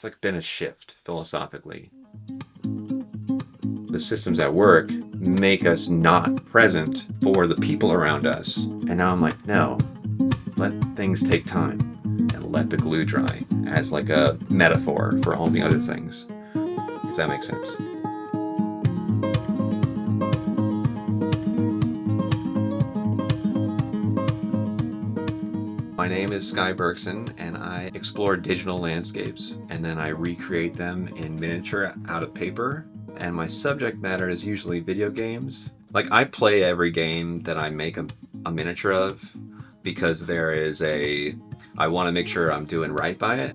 it's like been a shift philosophically. The systems at work make us not present for the people around us. And now I'm like, no, let things take time and let the glue dry as like a metaphor for all the other things, if that makes sense. My name is Sky Burkson, and I explore digital landscapes, and then I recreate them in miniature out of paper. And my subject matter is usually video games. Like, I play every game that I make a miniature of, because I want to make sure I'm doing right by it.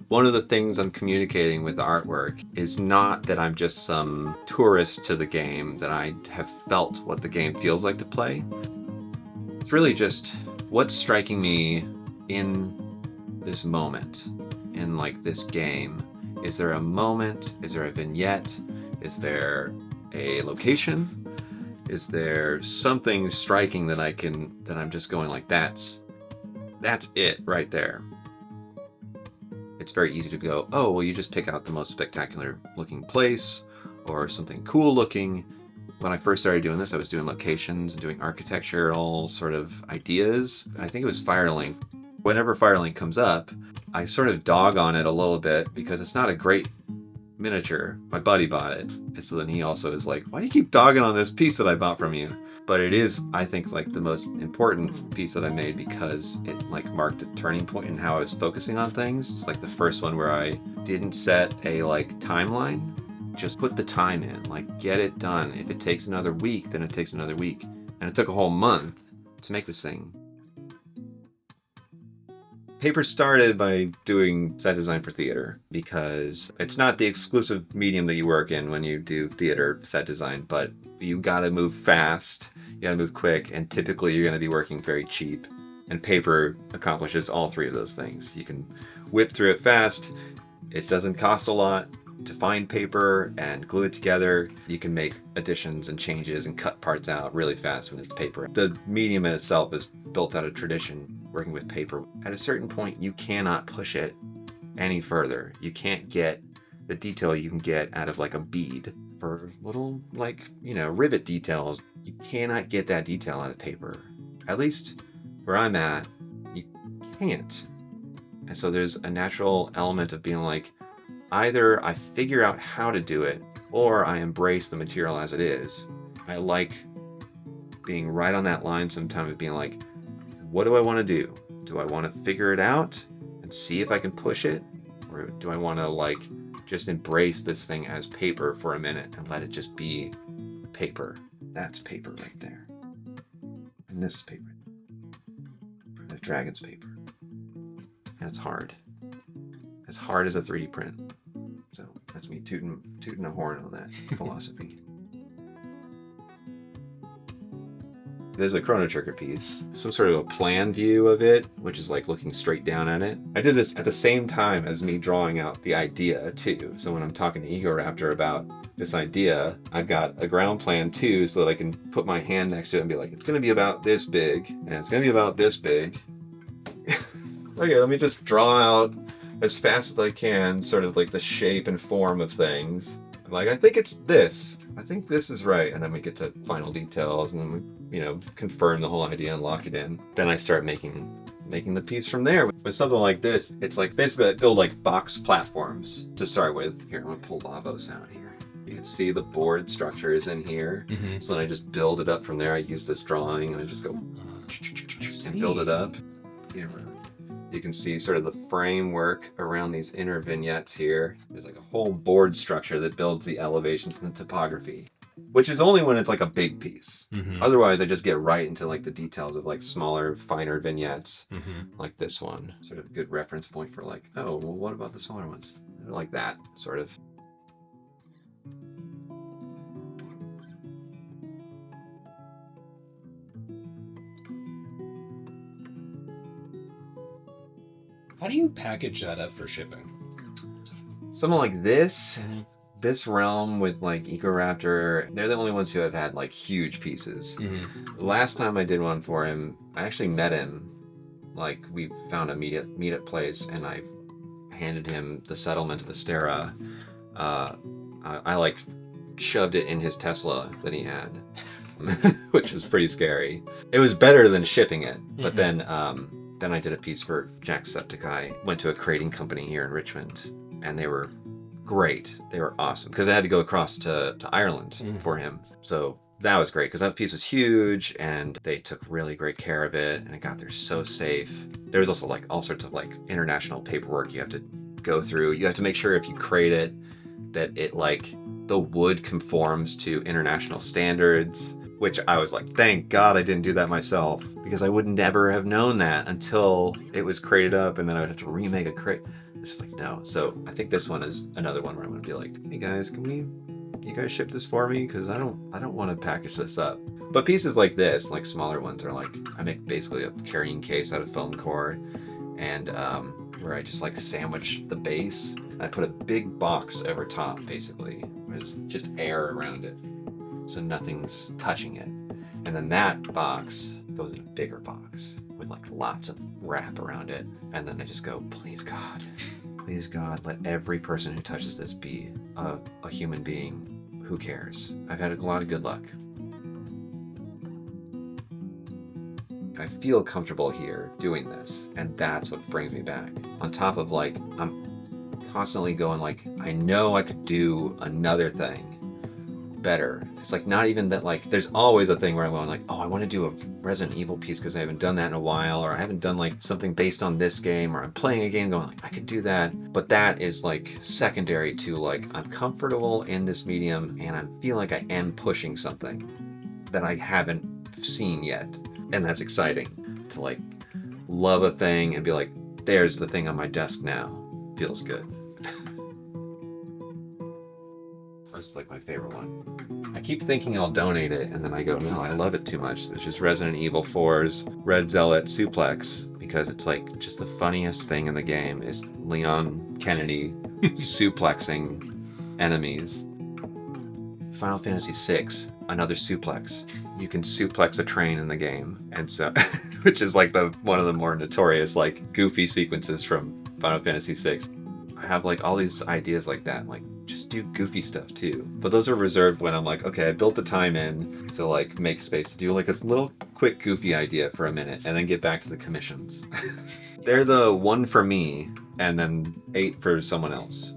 One of the things I'm communicating with the artwork is not that I'm just some tourist to the game, that I have felt what the game feels like to play. It's really just what's striking me in this moment, in like this game. Is there a moment? Is there a vignette? Is there a location? Is there something striking that I'm just going like, that's it right there. It's very easy to go, oh, well, you just pick out the most spectacular looking place or something cool looking. When I first started doing this, I was doing locations and doing architectural sort of ideas. I think it was Firelink. Whenever Firelink comes up, I sort of dog on it a little bit because it's not a great miniature. My buddy bought it. And so then he also is like, why do you keep dogging on this piece that I bought from you? But it is, I think, like the most important piece that I made because it like marked a turning point in how I was focusing on things. It's like the first one where I didn't set a like timeline. Just put the time in, like get it done. If it takes another week, then it takes another week. And it took a whole month to make this thing. Paper started by doing set design for theater because it's not the exclusive medium that you work in when you do theater set design, but you gotta move fast, you gotta move quick, and typically you're gonna be working very cheap. And paper accomplishes all three of those things. You can whip through it fast, it doesn't cost a lot to find paper and glue it together. You can make additions and changes and cut parts out really fast when it's paper. The medium in itself is built out of tradition, working with paper. At a certain point, you cannot push it any further. You can't get the detail you can get out of like a bead for little like, rivet details. You cannot get that detail out of paper. At least where I'm at, you can't. And so there's a natural element of being like, either I figure out how to do it, or I embrace the material as it is. I like being right on that line sometimes of being like, what do I want to do? Do I want to figure it out and see if I can push it? Or do I want to like just embrace this thing as paper for a minute and let it just be paper? That's paper right there. And this is paper. The dragon's paper. And it's hard. As hard as a 3D print. So that's me tooting a horn on that philosophy. There's a Chrono Trigger piece, some sort of a plan view of it, which is like looking straight down at it. I did this at the same time as me drawing out the idea too. So when I'm talking to Ecoraptor about this idea, I've got a ground plan too, so that I can put my hand next to it and be like, it's gonna be about this big, and it's gonna be about this big. Okay, let me just draw out as fast as I can, sort of like the shape and form of things. I'm like, I think it's this. I think this is right. And then we get to final details and then we, confirm the whole idea and lock it in. Then I start making the piece from there. With something like this, it's like basically I build like box platforms to start with. Here, I'm gonna pull Lavos out here. You can see the board structure is in here. Mm-hmm. So then I just build it up from there. I use this drawing and I just go and build it up. Yeah. You can see sort of the framework around these inner vignettes here. There's like a whole board structure that builds the elevations and the topography, which is only when it's like a big piece. Mm-hmm. Otherwise, I just get right into like the details of like smaller, finer vignettes, like this one. Sort of a good reference point for like, oh, well, what about the smaller ones? Like that, sort of. How do you package that up for shipping? Something like this, this realm with like Ecoraptor, they're the only ones who have had like huge pieces. The last time I did one for him, I actually met him. Like we found a meetup place and I handed him the settlement of Astera, I like shoved it in his Tesla that he had, which was pretty scary. It was better than shipping it, but then I did a piece for Jacksepticeye. Went to a crating company here in Richmond, and they were great. They were awesome because I had to go across to Ireland for him. So that was great because that piece was huge, and they took really great care of it, and it got there so safe. There was also like all sorts of like international paperwork you have to go through. You have to make sure if you crate it that it like the wood conforms to international standards, which I was like, thank God I didn't do that myself, because I would never have known that until it was crated up, and then I would have to remake a crate. It's just like, no. So I think this one is another one where I'm gonna be like, hey guys, you guys ship this for me? Because I don't want to package this up. But pieces like this, like smaller ones, are like, I make basically a carrying case out of foam core, and where I just like sandwich the base. I put a big box over top, basically. There's just air around it, so nothing's touching it. And then that box goes in a bigger box with like lots of wrap around it. And then I just go, please God, let every person who touches this be a human being. Who cares? I've had a lot of good luck. I feel comfortable here doing this, and that's what brings me back. On top of like, I'm constantly going like, I know I could do another thing better. It's like not even that, like there's always a thing where I'm going like, oh, I want to do a Resident Evil piece because I haven't done that in a while, or I haven't done like something based on this game, or I'm playing a game going like, I could do that. But that is like secondary to like, I'm comfortable in this medium and I feel like I am pushing something that I haven't seen yet. And that's exciting to like love a thing and be like, there's the thing on my desk now. Feels good. That's like my favorite one. I keep thinking I'll donate it, and then I go, no, I love it too much. It's just Resident Evil 4's Red Zealot Suplex, because it's like just the funniest thing in the game is Leon Kennedy suplexing enemies. Final Fantasy VI, another suplex. You can suplex a train in the game, and so, which is like one of the more notorious like goofy sequences from Final Fantasy VI. I have like all these ideas like that, like just do goofy stuff too. But those are reserved when I'm like, okay, I built the time in to like make space to do like a little quick goofy idea for a minute and then get back to the commissions. They're the 1 for me and then 8 for someone else.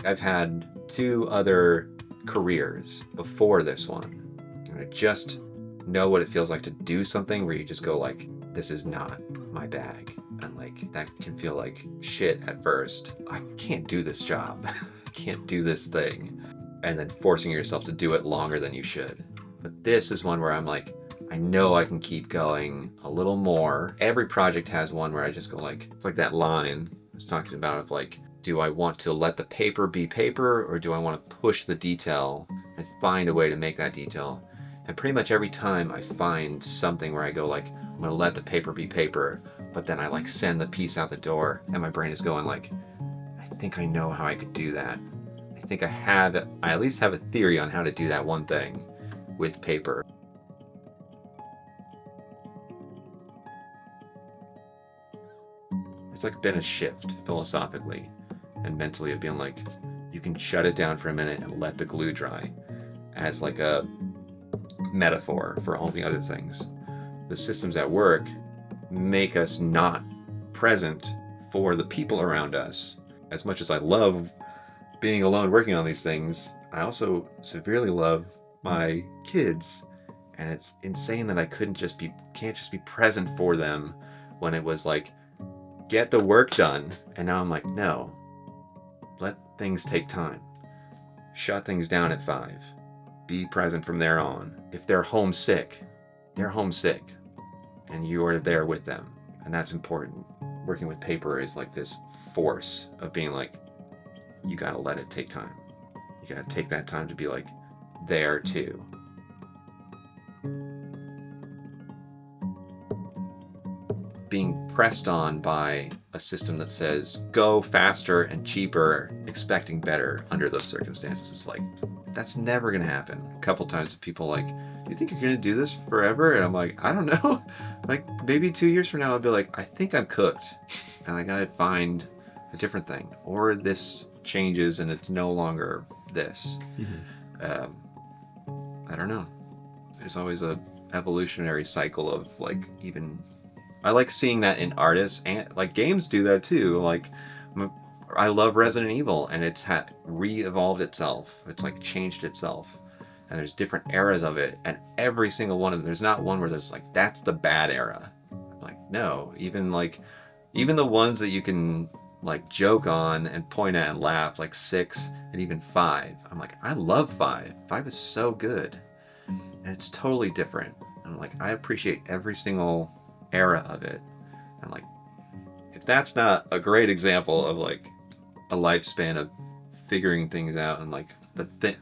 I've had 2 other careers before this one, and I just know what it feels like to do something where you just go like, this is not my bag, and like that can feel like shit at first. I can't do this job. I can't do this thing, and then forcing yourself to do it longer than you should. But this is one where I'm like, I know I can keep going a little more. Every project has one where I just go like, it's like that line I was talking about of like, do I want to let the paper be paper, or do I want to push the detail and find a way to make that detail? And pretty much every time I find something where I go like, I'm gonna let the paper be paper, but then I like send the piece out the door and my brain is going like, I think I know how I could do that. I think I at least have a theory on how to do that one thing with paper. It's like been a shift philosophically and mentally of being like, you can shut it down for a minute and let the glue dry as like a metaphor for all the other things. The systems at work make us not present for the people around us. As much as I love being alone working on these things, I also severely love my kids. And it's insane that I can't just be present for them when it was like, get the work done. And now I'm like, no, let things take time. Shut things down at 5. Be present from there on. If they're homesick, they're homesick, and you are there with them, and that's important. Working with paper is like this force of being like, you gotta let it take time. You gotta take that time to be like there too. Being pressed on by a system that says go faster and cheaper, expecting better under those circumstances is like, that's never gonna happen. A couple times people like, you think you're gonna do this forever? And I'm like, I don't know. Like maybe 2 years from now, I'll be like, I think I'm cooked, and I gotta find a different thing, or this changes and it's no longer this. Um, I don't know. There's always a evolutionary cycle of like even. I like seeing that in artists, and like games do that too. Like I love Resident Evil, and it's re-evolved itself. It's like changed itself, and there's different eras of it, and every single one of them. There's not one where there's like that's the bad era. I'm like no, even the ones that you can like joke on and point at and laugh, like 6 and even 5. I'm like I love 5. 5 is so good, and it's totally different. I'm like I appreciate every single era of it. I'm like if that's not a great example of like a lifespan of figuring things out and like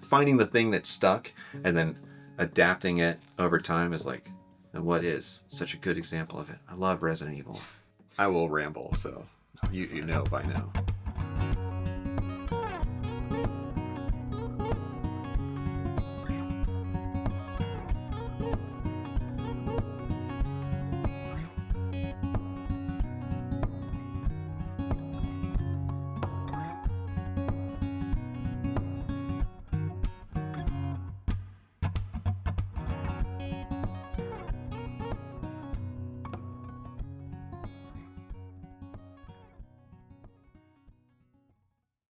finding the thing that stuck and then adapting it over time is like, and what is such a good example of it. I love Resident Evil. I will ramble, so you know by now.